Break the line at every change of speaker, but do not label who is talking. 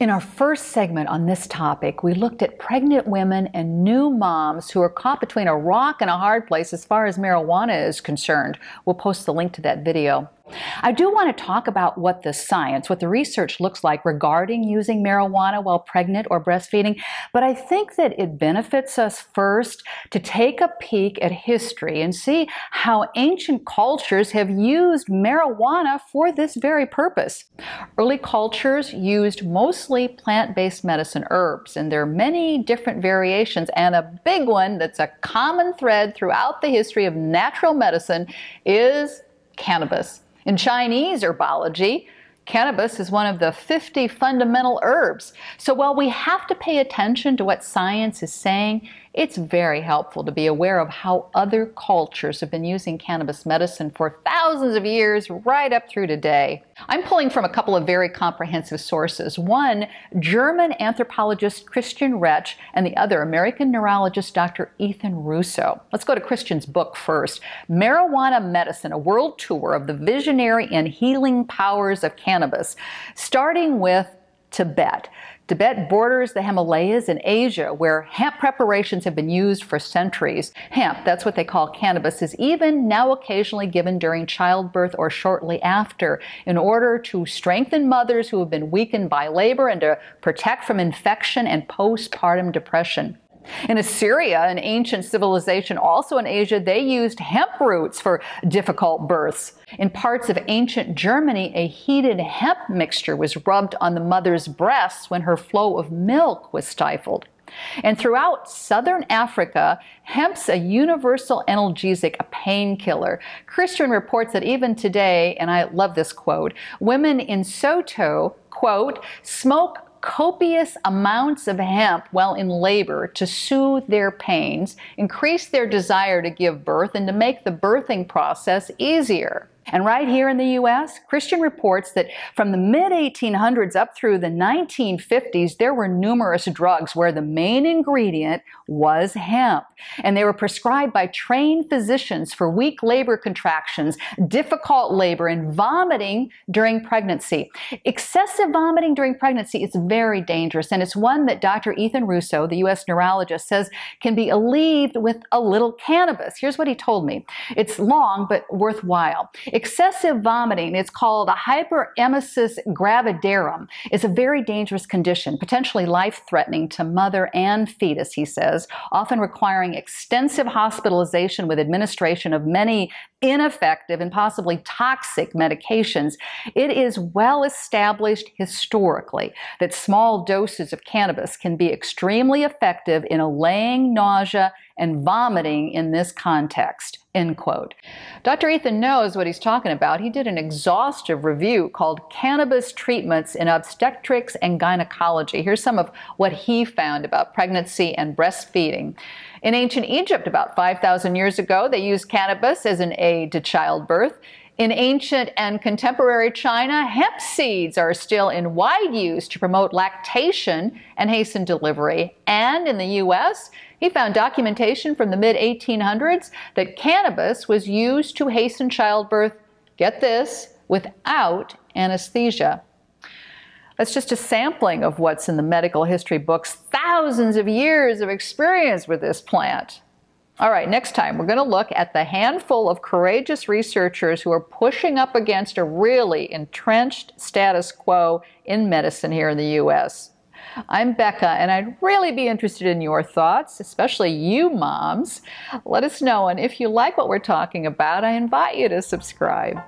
In our first segment on this topic, we looked at pregnant women and new moms who are caught between a rock and a hard place as far as marijuana is concerned. We'll post the link to that video. I do want to talk about what the science, what the research looks like regarding using marijuana while pregnant or breastfeeding, but I think that it benefits us first to take a peek at history and see how ancient cultures have used marijuana for this very purpose. Early cultures used mostly plant-based medicine herbs, and there are many different variations, and a big one that's a common thread throughout the history of natural medicine is cannabis. In Chinese herbology, cannabis is one of the 50 fundamental herbs. So while we have to pay attention to what science is saying, it's very helpful to be aware of how other cultures have been using cannabis medicine for thousands of years right up through today. I'm pulling from a couple of very comprehensive sources. One, German anthropologist Christian Rech, and the other, American neurologist Dr. Ethan Russo. Let's go to Christian's book first, Marijuana Medicine, a World Tour of the Visionary and Healing Powers of Cannabis, starting with Tibet. Tibet borders the Himalayas in Asia, where hemp preparations have been used for centuries. Hemp, that's what they call cannabis, is even now occasionally given during childbirth or shortly after in order to strengthen mothers who have been weakened by labor and to protect from infection and postpartum depression. In Assyria, an ancient civilization also in Asia, they used hemp roots for difficult births. In parts of ancient Germany, a heated hemp mixture was rubbed on the mother's breasts when her flow of milk was stifled. And throughout southern Africa, hemp's a universal analgesic, a painkiller. Christian reports that even today, and I love this quote, women in Soto, quote, smoke copious amounts of hemp while in labor to soothe their pains, increase their desire to give birth, and to make the birthing process easier. And right here in the U.S., Christian reports that from the mid-1800s up through the 1950s, there were numerous drugs where the main ingredient was hemp. And they were prescribed by trained physicians for weak labor contractions, difficult labor, and vomiting during pregnancy. Excessive vomiting during pregnancy is very dangerous, and it's one that Dr. Ethan Russo, the U.S. neurologist, says can be alleviated with a little cannabis. Here's what he told me. It's long, but worthwhile. Excessive vomiting, it's called a hyperemesis gravidarum, is a very dangerous condition, potentially life-threatening to mother and fetus, he says, often requiring extensive hospitalization with administration of many ineffective and possibly toxic medications. It is well established historically that small doses of cannabis can be extremely effective in allaying nausea and vomiting in this context, end quote. Dr. Ethan knows what he's talking about. He did an exhaustive review called Cannabis Treatments in Obstetrics and Gynecology. Here's some of what he found about pregnancy and breastfeeding. In ancient Egypt, about 5,000 years ago, they used cannabis as an aid to childbirth. In ancient and contemporary China, hemp seeds are still in wide use to promote lactation and hasten delivery. And in the U.S., he found documentation from the mid-1800s that cannabis was used to hasten childbirth, get this, without anesthesia. That's just a sampling of what's in the medical history books. Thousands of years of experience with this plant. All right, next time we're going to look at the handful of courageous researchers who are pushing up against a really entrenched status quo in medicine here in the U.S. I'm Becca, and I'd really be interested in your thoughts, especially you moms. Let us know, and if you like what we're talking about, I invite you to subscribe.